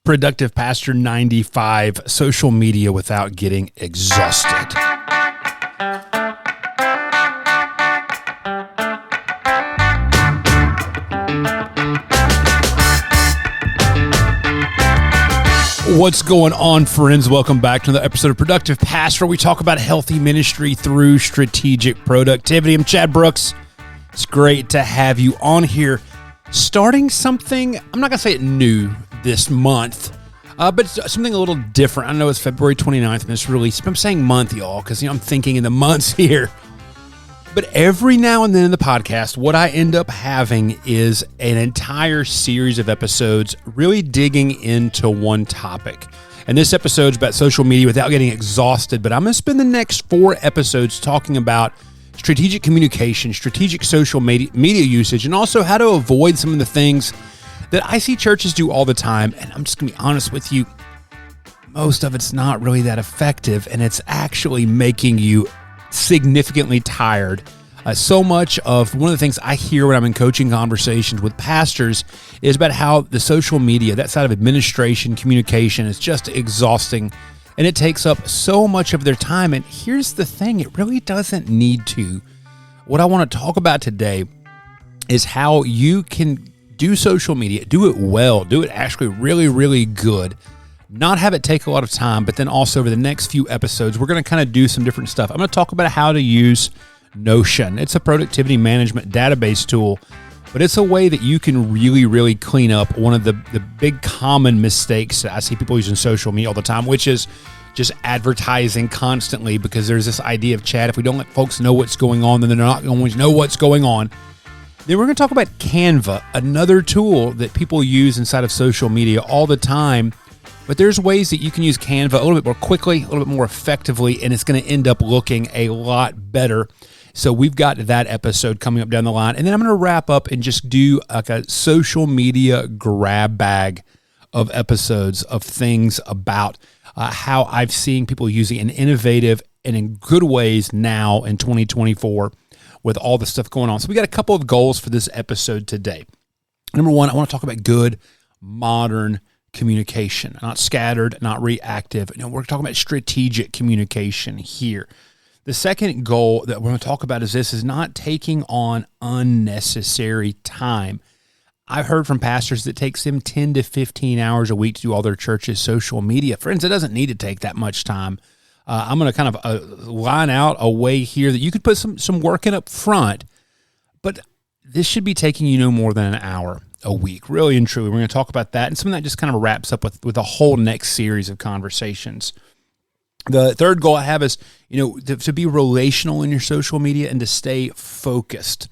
Productive Pastor 95, social media without getting exhausted. What's going on, friends? Welcome back to another episode of Productive Pastor. We talk about healthy ministry through strategic productivity. I'm Chad Brooks. It's great to have you on here. Starting something, I'm not going to say it new this month, but it's something a little different. I know it's February 29th when it's released, but I'm saying month, y'all, because I'm thinking in the months here. But every now and then in the podcast, what I end up having is an entire series of episodes really digging into one topic. And this episode's about social media without getting exhausted, but I'm going to spend the next 4 episodes talking about strategic communication, strategic social media usage, and also how to avoid some of the things that I see churches do all the time. And I'm just going to be honest with you, most of it's not really that effective, and it's actually making you significantly tired. So much of one of the things I hear when I'm in coaching conversations with pastors is about how the social media, that side of administration, communication, is just exhausting, and it takes up so much of their time. And here's the thing, it really doesn't need to. What I want to talk about today is how you can do social media, do it well, do it actually really, really good, not have it take a lot of time, but then also over the next few episodes, we're going to kind of do some different stuff. I'm going to talk about how to use Notion. It's a productivity management database tool, but it's a way that you can really, really clean up one of the big common mistakes that I see people using social media all the time, which is just advertising constantly, because there's this idea of, Chad, if we don't let folks know what's going on, then they're not going to know what's going on. Then we're going to talk about Canva, another tool that people use inside of social media all the time. But there's ways that you can use Canva a little bit more quickly, a little bit more effectively, and it's going to end up looking a lot better. So we've got that episode coming up down the line. And then I'm going to wrap up and just do like a social media grab bag of episodes of things about how I've seen people using in innovative and in good ways now in 2024 with all the stuff going on. So we got a couple of goals for this episode today. Number one, I want to talk about good, modern communication, not scattered, not reactive. We're talking about strategic communication here. The second goal that we're going to talk about is not taking on unnecessary time. I've heard from pastors that it takes them 10 to 15 hours a week to do all their church's social media. Friends, it doesn't need to take that much time. I'm going to kind of line out a way here that you could put some work in up front, but this should be taking you no more than an hour a week, really and truly. We're going to talk about that, and some of that just kind of wraps up with a whole next series of conversations. The third goal I have is, to be relational in your social media and to stay focused.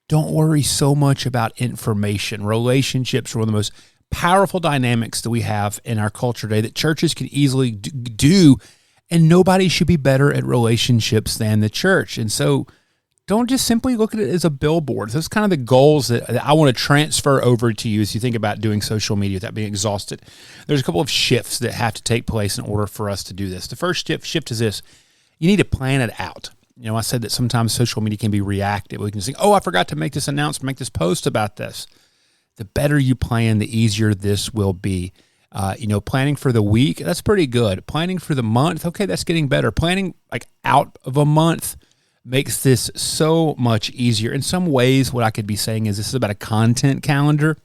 Don't worry so much about information. Relationships are one of the most powerful dynamics that we have in our culture today that churches can easily do, and nobody should be better at relationships than the church. And so don't just simply look at it as a billboard. Those are kind of the goals that I want to transfer over to you as you think about doing social media without being exhausted. There's a couple of shifts that have to take place in order for us to do this. The first shift is this. You need to plan it out. I said that sometimes social media can be reactive. We can say, I forgot to make this announcement, make this post about this. The better you plan, the easier this will be. Planning for the week, that's pretty good. Planning for the month, okay, that's getting better. Planning like out of a month makes this so much easier. In some ways, what I could be saying is this is about a content calendar.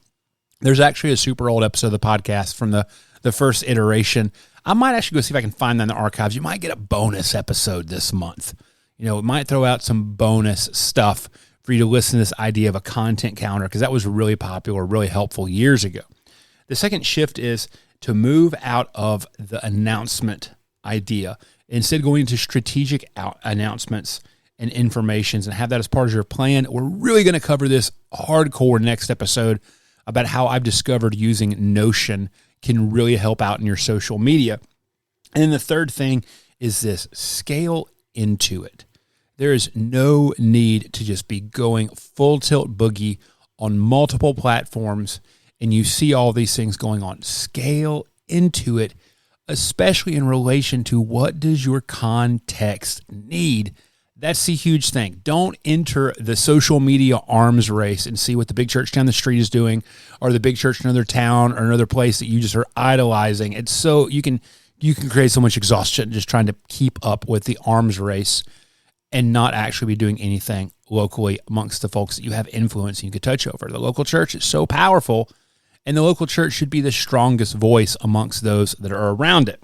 There's actually a super old episode of the podcast from the first iteration. I might actually go see if I can find that in the archives. You might get a bonus episode this month. It might throw out some bonus stuff for you to listen to this idea of a content calendar, because that was really popular, really helpful years ago. The second shift is to move out of the announcement idea. Instead, going into strategic announcements and informations and have that as part of your plan. We're really going to cover this hardcore next episode about how I've discovered using Notion can really help out in your social media. And then the third thing is this: scale into it. There is no need to just be going full tilt boogie on multiple platforms and you see all these things going on. Scale into it, especially in relation to what does your context need. That's the huge thing. Don't enter the social media arms race and see what the big church down the street is doing, or the big church in another town or another place that you just are idolizing. It's so you can create so much exhaustion just trying to keep up with the arms race and not actually be doing anything locally amongst the folks that you have influence and you could touch over. The local church is so powerful, and the local church should be the strongest voice amongst those that are around it.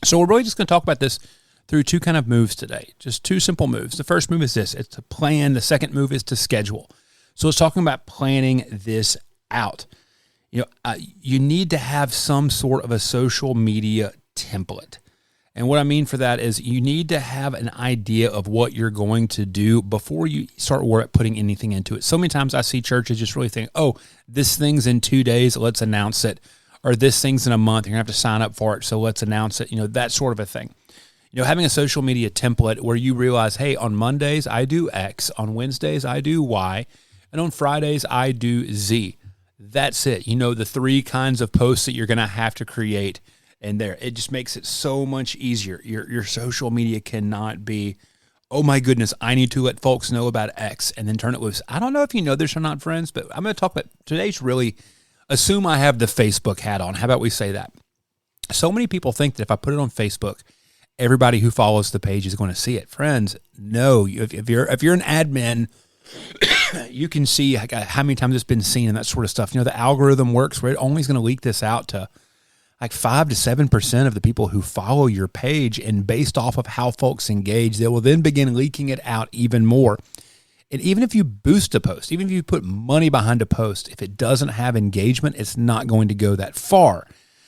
So we're really just going to talk about this through two kind of moves today, just two simple moves. The first move is this: it's to plan. The second move is to schedule. So it's talking about planning this out. You need to have some sort of a social media template. And what I mean for that is you need to have an idea of what you're going to do before you start putting anything into it. So many times I see churches just really think, oh, this thing's in 2 days, let's announce it. Or this thing's in a month, you're going to have to sign up for it, so let's announce it. That sort of a thing. Having a social media template where you realize, hey, on Mondays I do X, on Wednesdays I do Y, and on Fridays I do Z. That's it. The 3 kinds of posts that you're going to have to create in there. It just makes it so much easier. Your social media cannot be, oh my goodness, I need to let folks know about X and then turn it loose. I don't know if you know this or not, friends, but I'm going to talk about today's really, assume I have the Facebook hat on. How about we say that? So many people think that if I put it on Facebook, everybody who follows the page is going to see it. Friends, no. If you're an admin, you can see how many times it's been seen and that sort of stuff. The algorithm works where it only is going to leak this out to like 5 to 7% of the people who follow your page, and based off of how folks engage, they will then begin leaking it out even more. And even if you boost a post, even if you put money behind a post, if it doesn't have engagement, it's not going to go that far.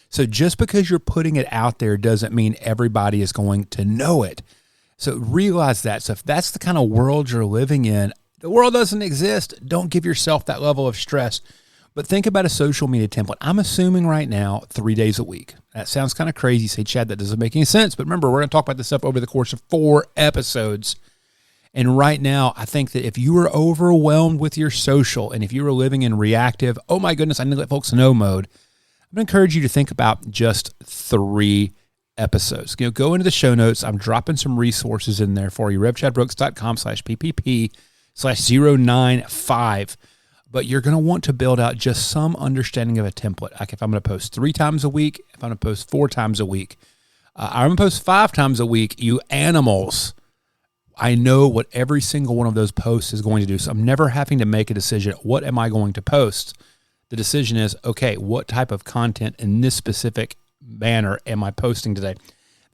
So just because you're putting it out there doesn't mean everybody is going to know it. So realize that. So if that's the kind of world you're living in, the world doesn't exist. Don't give yourself that level of stress. But think about a social media template. I'm assuming right now 3 days a week. That sounds kind of crazy. Say, Chad, that doesn't make any sense. But remember, we're going to talk about this stuff over the course of 4 episodes. And right now, I think that if you are overwhelmed with your social, and if you are living in reactive, oh my goodness, I need to let folks know mode, I'm going to encourage you to think about just 3 episodes. Go into the show notes. I'm dropping some resources in there for you. RevChadBrooks.com/PPP/095. But you're going to want to build out just some understanding of a template. Like if I'm going to post 3 times a week, if I'm going to post 4 times a week, I'm going to post 5 times a week, you animals. I know what every single one of those posts is going to do. So I'm never having to make a decision. What am I going to post? The decision is, okay, what type of content in this specific manner am I posting today?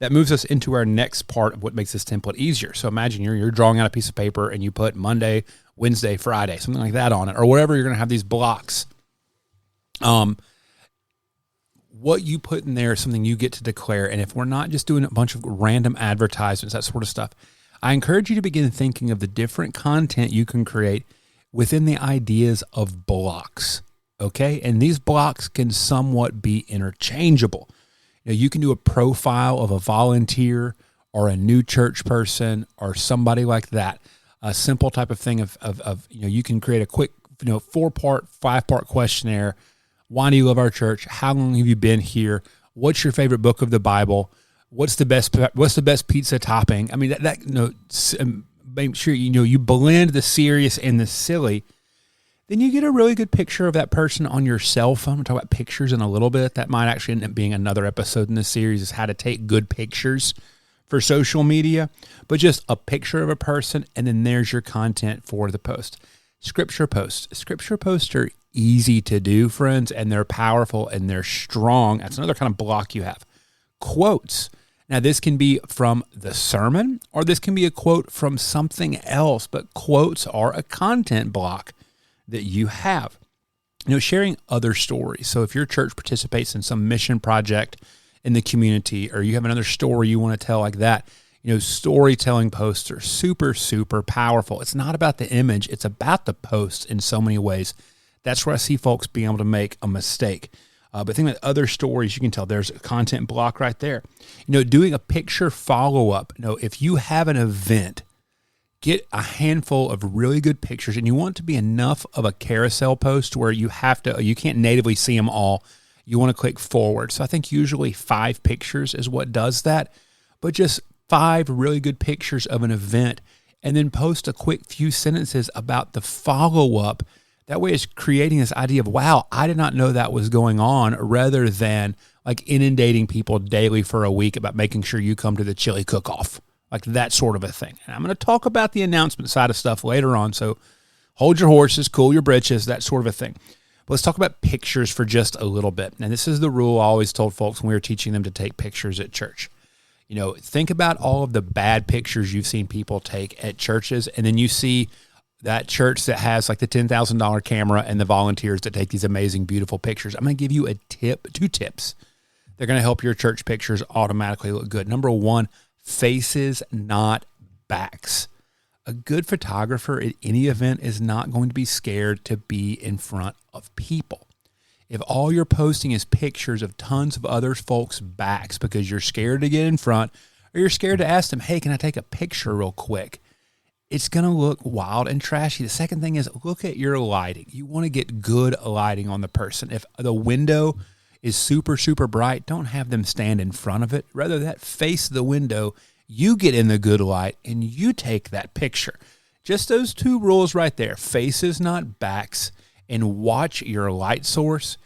That moves us into our next part of what makes this template easier. So imagine you're drawing out a piece of paper and you put Monday, Wednesday, Friday, something like that on it, or whatever. You're going to have these blocks. What you put in there is something you get to declare. And if we're not just doing a bunch of random advertisements, that sort of stuff, I encourage you to begin thinking of the different content you can create within the ideas of blocks. Okay. And these blocks can somewhat be interchangeable. You can do a profile of a volunteer or a new church person or somebody like that. A simple type of thing of you can create a quick, 4-part, 5-part questionnaire. Why do you love our church? How long have you been here? What's your favorite book of the Bible? What's the best pizza topping? I mean, make sure you blend the serious and the silly. Then you get a really good picture of that person on your cell phone. We'll talk about pictures in a little bit. That might actually end up being another episode in this series, is how to take good pictures for social media. But just a picture of a person, and then there's your content for the post. Scripture posts. Scripture posts are easy to do, friends, and they're powerful and they're strong. That's another kind of block you have. Quotes. Now, this can be from the sermon, or this can be a quote from something else, but quotes are a content block that you have. Sharing other stories. So if your church participates in some mission project in the community, or you have another story you want to tell like that, storytelling posts are super, super powerful. It's not about the image. It's about the post in so many ways. That's where I see folks being able to make a mistake. But think about other stories you can tell. There's a content block right there. Doing a picture follow-up. If you have an event, get a handful of really good pictures, and you want it to be enough of a carousel post where you can't natively see them all. You want to click forward. So I think usually 5 pictures is what does that, but just 5 really good pictures of an event and then post a quick few sentences about the follow-up. That way it's creating this idea of, wow, I did not know that was going on, rather than like inundating people daily for a week about making sure you come to the chili cook-off, like that sort of a thing. And I'm going to talk about the announcement side of stuff later on, so hold your horses, cool your britches, that sort of a thing. But let's talk about pictures for just a little bit. And this is the rule I always told folks when we were teaching them to take pictures at church. You know, think about all of the bad pictures you've seen people take at churches, and then you see that church that has like the $10,000 camera and the volunteers that take these amazing, beautiful pictures. I'm going to give you two tips. They're going to help your church pictures automatically look good. Number one, faces, not backs. A good photographer at any event is not going to be scared to be in front of people. If all you're posting is pictures of tons of other folks' backs because you're scared to get in front, or you're scared to ask them, hey, can I take a picture real quick? It's going to look wild and trashy. The second thing is, look at your lighting. You want to get good lighting on the person. If the window is super, super bright, don't have them stand in front of it. Rather, that face the window, you get in the good light and you take that picture. Just those two rules right there. Faces, not backs, and watch your light source.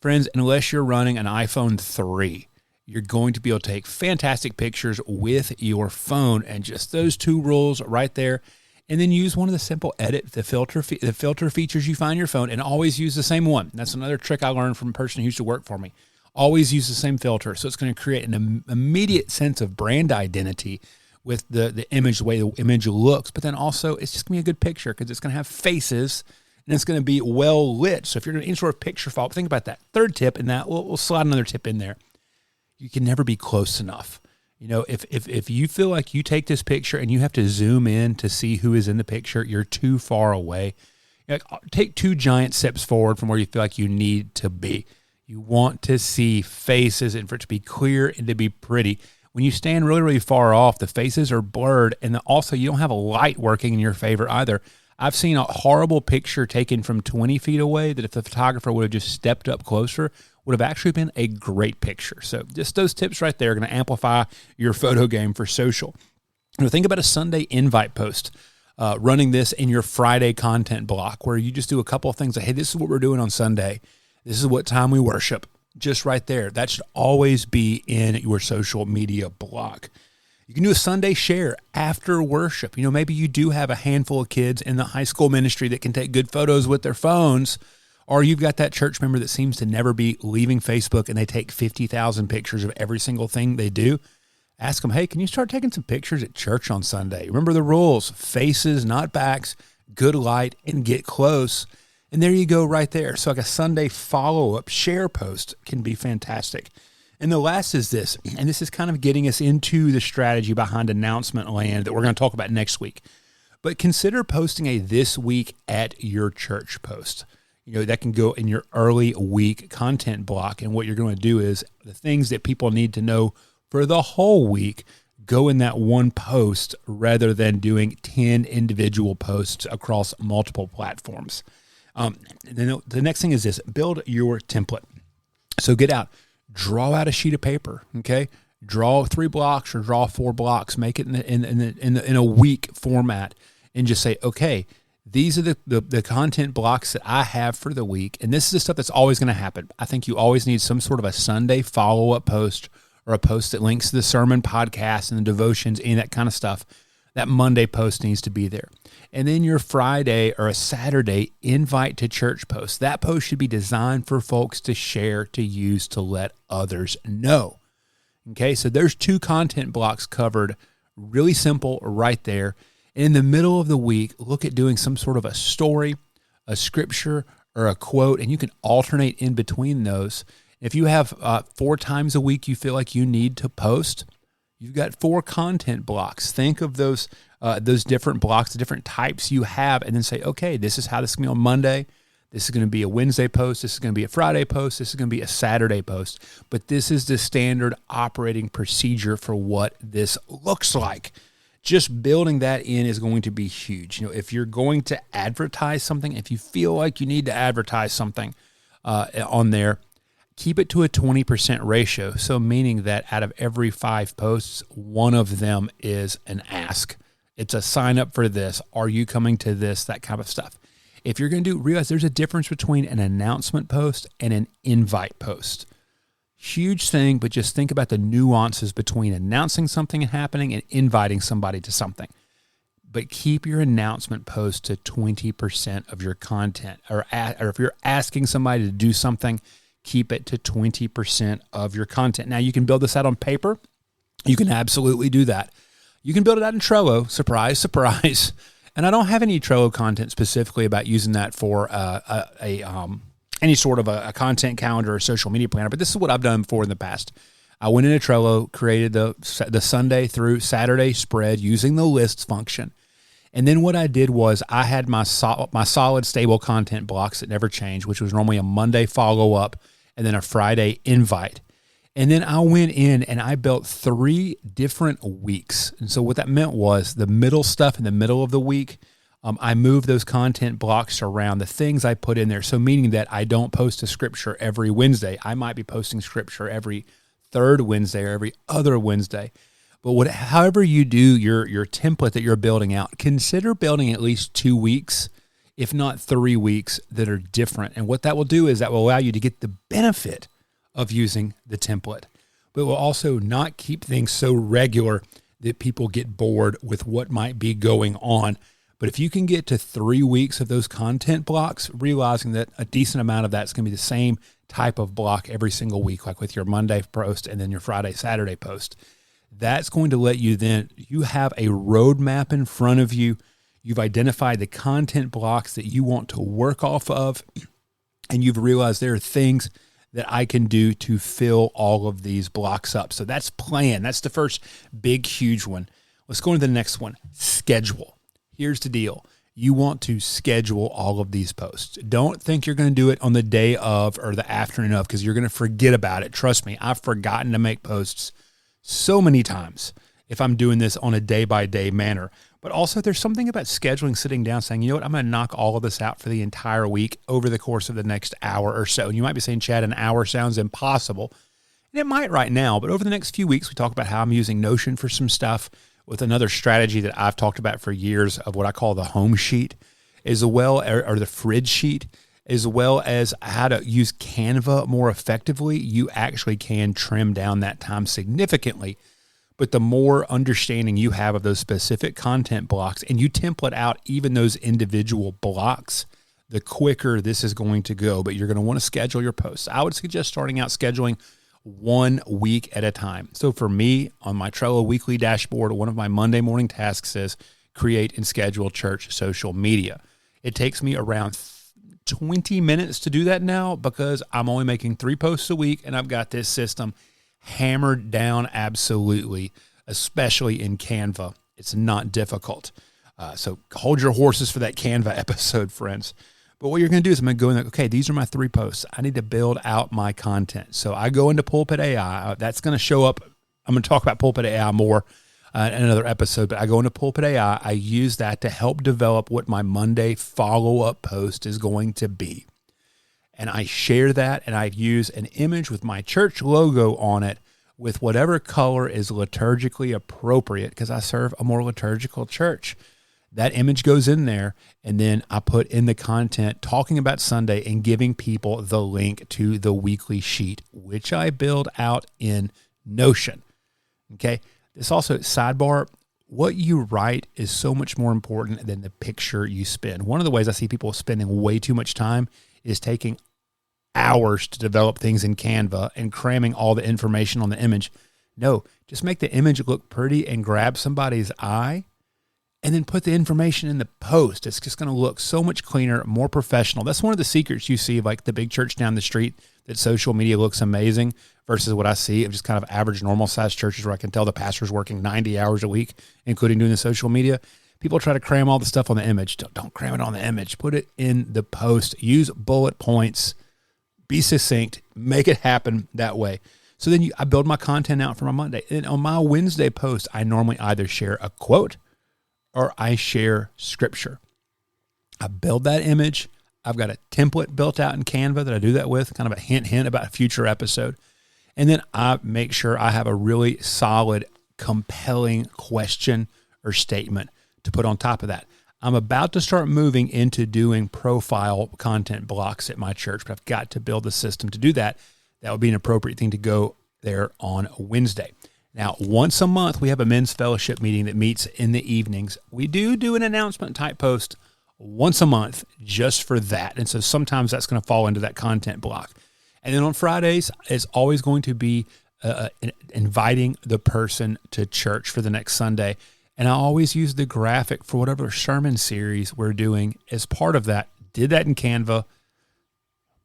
Friends, unless you're running an iPhone 3, you're going to be able to take fantastic pictures with your phone, and just those two rules right there. And then use one of the simple the filter features you find in your phone, and always use the same one. That's another trick I learned from a person who used to work for me. Always use the same filter. So it's going to create an immediate sense of brand identity with the image, the way the image looks. But then also, it's just going to be a good picture because it's going to have faces, and it's going to be well lit. So if you're doing any sort of picture follow-up, think about that. Third tip, and that we'll slide another tip in there. You can never be close enough. You know, if you feel like you take this picture and you have to zoom in to see who is in the picture, you're too far away. You know, take 2 giant steps forward from where you feel like you need to be. You want to see faces and for it to be clear and to be pretty. When you stand really, really far off, the faces are blurred, and also you don't have a light working in your favor either. I've seen a horrible picture taken from 20 feet away that if the photographer would have just stepped up closer, would have actually been a great picture. So just those tips right there are going to amplify your photo game for social. Think about a Sunday invite post, running this in your Friday content block where you just do a couple of things like, hey, this is what we're doing on Sunday. This is what time we worship. Just right there. That should always be in your social media block. You can do a Sunday share after worship. You know, maybe you do have a handful of kids in the high school ministry that can take good photos with their phones, or you've got that church member that seems to never be leaving Facebook and they take 50,000 pictures of every single thing they do. Ask them, hey, can you start taking some pictures at church on Sunday? Remember the rules, faces, not backs, good light, and get close. And there you go right there. So like a Sunday follow-up share post can be fantastic. And the last is this, and this is kind of getting us into the strategy behind announcement land that we're going to talk about next week. But consider posting a this week at your church post. You know, that can go in your early week content block. And what you're going to do is the things that people need to know for the whole week go in that one post rather than doing 10 individual posts across multiple platforms. Then the next thing is this, build your template. So get out, draw out a sheet of paper, okay? Draw 3 blocks or draw 4 blocks, make it in a week format, and just say, okay, these are the content blocks that I have for the week, and this is the stuff that's always going to happen. I think you always need some sort of a Sunday follow-up post or a post that links to the sermon podcast and the devotions, any of that kind of stuff. That Monday post needs to be there. And then your Friday or a Saturday invite to church post. That post should be designed for folks to share, to use, to let others know. Okay, so there's 2 content blocks covered. Really simple right there. And in the middle of the week, look at doing some sort of a story, a scripture, or a quote, and you can alternate in between those. If you have 4 times a week you feel like you need to post, you've got 4 content blocks. Think of those different blocks, the different types you have, and then say, okay, this is how this is going to be on Monday. This is going to be a Wednesday post. This is going to be a Friday post. This is going to be a Saturday post. But this is the standard operating procedure for what this looks like. Just building that in is going to be huge. You know, if you're going to advertise something, if you feel like you need to advertise something on there, keep it to a 20% ratio. So meaning that out of every 5 posts, 1 of them is an ask. It's a sign up for this. Are you coming to this? That kind of stuff. If you're going to realize there's a difference between an announcement post and an invite post. Huge thing, but just think about the nuances between announcing something happening and inviting somebody to something. But keep your announcement post to 20% of your content, or if you're asking somebody to do something, keep it to 20% of your content. Now, you can build this out on paper. You can absolutely do that. You can build it out in Trello. Surprise, surprise. And I don't have any Trello content specifically about using that for any sort of a content calendar or social media planner, but this is what I've done before in the past. I went into Trello, created the Sunday through Saturday spread using the lists function. And then what I did was I had my solid, stable content blocks that never change, which was normally a Monday follow-up and then a Friday invite. And then I went in and I built 3 different weeks. And so what that meant was the middle stuff in the middle of the week, I moved those content blocks around, the things I put in there. So meaning that I don't post a scripture every Wednesday. I might be posting scripture every third Wednesday or every other Wednesday. But however you do your template that you're building out, consider building at least 2 weeks, if not 3 weeks, that are different. And what that will do is that will allow you to get the benefit of using the template, but it will also not keep things so regular that people get bored with what might be going on. But if you can get to 3 weeks of those content blocks, realizing that a decent amount of that's going to be the same type of block every single week, like with your Monday post and then your Friday, Saturday post, that's going to let you you have a roadmap in front of you. You've identified the content blocks that you want to work off of, and you've realized there are things that I can do to fill all of these blocks up. So that's plan. That's the first big, huge one. Let's go into the next one, schedule. Here's the deal. You want to schedule all of these posts. Don't think you're going to do it on the day of or the afternoon of, because you're going to forget about it. Trust me, I've forgotten to make posts so many times if I'm doing this on a day-by-day manner. But also there's something about scheduling, sitting down, saying, you know what, I'm going to knock all of this out for the entire week over the course of the next hour or so. And you might be saying, Chad, an hour sounds impossible. And it might right now, but over the next few weeks, we talk about how I'm using Notion for some stuff with another strategy that I've talked about for years of what I call the home sheet, as well, or the fridge sheet, as well as how to use Canva more effectively. You actually can trim down that time significantly. But the more understanding you have of those specific content blocks, and you template out even those individual blocks, the quicker this is going to go. But you're going to want to schedule your posts. I would suggest starting out scheduling 1 week at a time. So for me, on my Trello weekly dashboard, one of my Monday morning tasks is create and schedule church social media. It takes me around 20 minutes to do that now because I'm only making 3 posts a week, and I've got this system hammered down absolutely, especially in Canva. It's not difficult. So hold your horses for that Canva episode, friends. But what you're going to do is I'm going to go in there, okay, these are my 3 posts. I need to build out my content. So I go into Pulpit AI. That's going to show up. I'm going to talk about Pulpit AI more in another episode, but I go into Pulpit AI. I use that to help develop what my Monday follow-up post is going to be. And I share that, and I use an image with my church logo on it with whatever color is liturgically appropriate, because I serve a more liturgical church. That image goes in there, and then I put in the content talking about Sunday and giving people the link to the weekly sheet, which I build out in Notion. Okay. This also, sidebar, what you write is so much more important than the picture you spend. One of the ways I see people spending way too much time is taking hours to develop things in Canva and cramming all the information on the image. No, just make the image look pretty and grab somebody's eye, and then put the information in the post. It's just going to look so much cleaner, more professional. That's one of the secrets you see of like the big church down the street, that social media looks amazing versus what I see of just kind of average, normal sized churches where I can tell the pastor's working 90 hours a week, including doing the social media. People try to cram all the stuff on the image. Don't cram it on the image. Put it in the post. Use bullet points. Be succinct. Make it happen that way. So then I build my content out for my Monday. And on my Wednesday post, I normally either share a quote or I share scripture. I build that image. I've got a template built out in Canva that I do that with, kind of a hint about a future episode. And then I make sure I have a really solid, compelling question or statement to put on top of that. I'm about to start moving into doing profile content blocks at my church, but I've got to build a system to do that. That would be an appropriate thing to go there on Wednesday. Now, once a month, we have a men's fellowship meeting that meets in the evenings. We do an announcement type post once a month just for that. And so sometimes that's going to fall into that content block. And then on Fridays, it's always going to be inviting the person to church for the next Sunday. And I always use the graphic for whatever sermon series we're doing as part of that. Did that in Canva.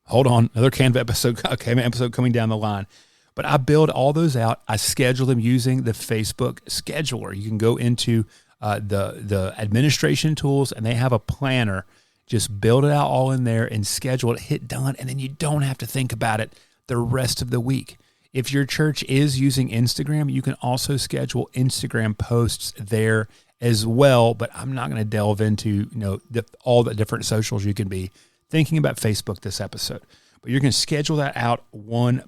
Hold on, another Canva episode coming down the line. But I build all those out. I schedule them using the Facebook scheduler. You can go into the administration tools, and they have a planner. Just build it out all in there and schedule it, hit done, and then you don't have to think about it the rest of the week. If your church is using Instagram, you can also schedule Instagram posts there as well, but I'm not going to delve into all the different socials you can be thinking about Facebook this episode. But you're going to schedule that out one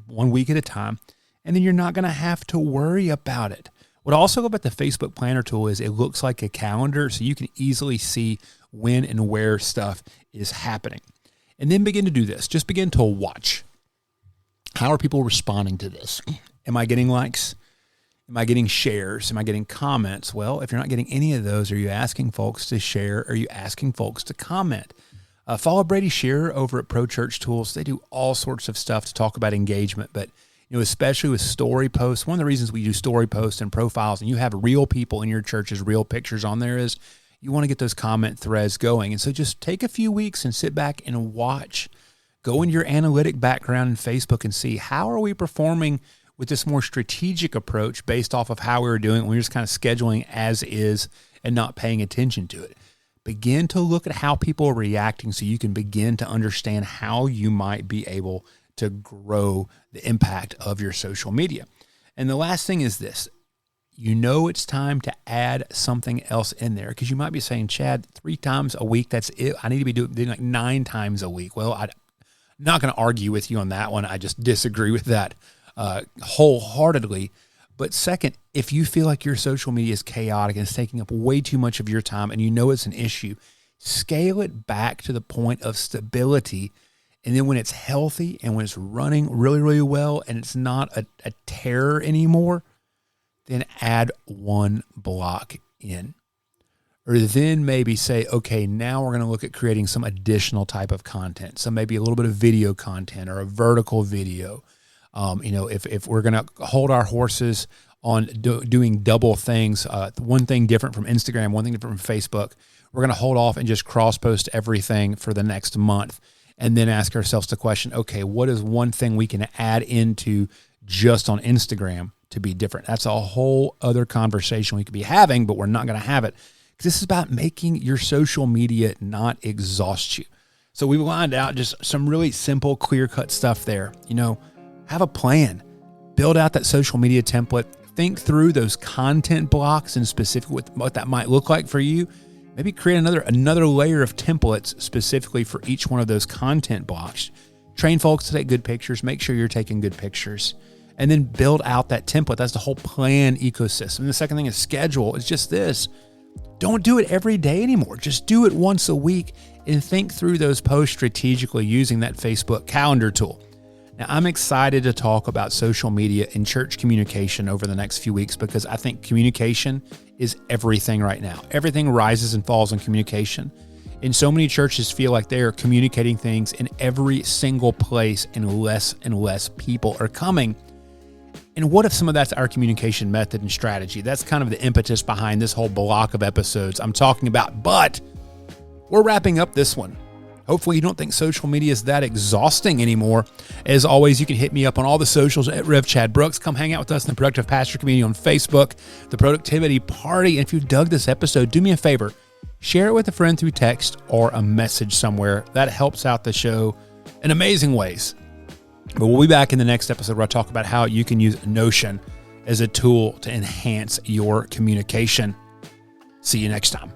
week at a time, and then you're not going to have to worry about it. What I also love about the Facebook Planner tool is it looks like a calendar, so you can easily see when and where stuff is happening. And then begin to do this. Just begin to watch. How are people responding to this? Am I getting likes? Am I getting shares? Am I getting comments? Well, if you're not getting any of those, are you asking folks to share? Are you asking folks to comment? Follow Brady Shearer over at Pro Church Tools. They do all sorts of stuff to talk about engagement, but especially with story posts. One of the reasons we do story posts and profiles, and you have real people in your church's real pictures on there, is you want to get those comment threads going. And so just take a few weeks and sit back and watch. Go into your analytic background in Facebook and see how are we performing with this more strategic approach based off of how we were doing. We're just kind of scheduling as is and not paying attention to it. Begin to look at how people are reacting so you can begin to understand how you might be able to grow the impact of your social media. And the last thing is this. It's time to add something else in there, because you might be saying, Chad, 3 times a week, that's it. I need to be doing like 9 times a week. Well, I'm not going to argue with you on that one. I just disagree with that wholeheartedly. But second, if you feel like your social media is chaotic and it's taking up way too much of your time and it's an issue, scale it back to the point of stability. And then when it's healthy and when it's running really, really well and it's not a terror anymore, then add 1 block in. Or then maybe say, okay, now we're going to look at creating some additional type of content. So maybe a little bit of video content or a vertical video. If we're going to hold our horses on doing double things, one thing different from Instagram, one thing different from Facebook, we're going to hold off and just cross-post everything for the next month and then ask ourselves the question, okay, what is one thing we can add into just on Instagram to be different? That's a whole other conversation we could be having, but we're not going to have it because this is about making your social media not exhaust you. So we lined out just some really simple, clear-cut stuff there. Have a plan, build out that social media template, think through those content blocks and specifically what that might look like for you. Maybe create another layer of templates specifically for each one of those content blocks. Train folks to take good pictures, make sure you're taking good pictures, and then build out that template. That's the whole plan ecosystem. And the second thing is schedule. It's just this. Don't do it every day anymore. Just do it once a week and think through those posts strategically using that Facebook calendar tool. Now, I'm excited to talk about social media and church communication over the next few weeks because I think communication is everything right now. Everything rises and falls on communication. And so many churches feel like they are communicating things in every single place and less people are coming. And what if some of that's our communication method and strategy? That's kind of the impetus behind this whole block of episodes I'm talking about. But we're wrapping up this one. Hopefully you don't think social media is that exhausting anymore. As always, you can hit me up on all the socials at Rev Chad Brooks. Come hang out with us in the Productive Pastor community on Facebook, the Productivity Party. And if you dug this episode, do me a favor, share it with a friend through text or a message somewhere. That helps out the show in amazing ways. But we'll be back in the next episode where I talk about how you can use Notion as a tool to enhance your communication. See you next time.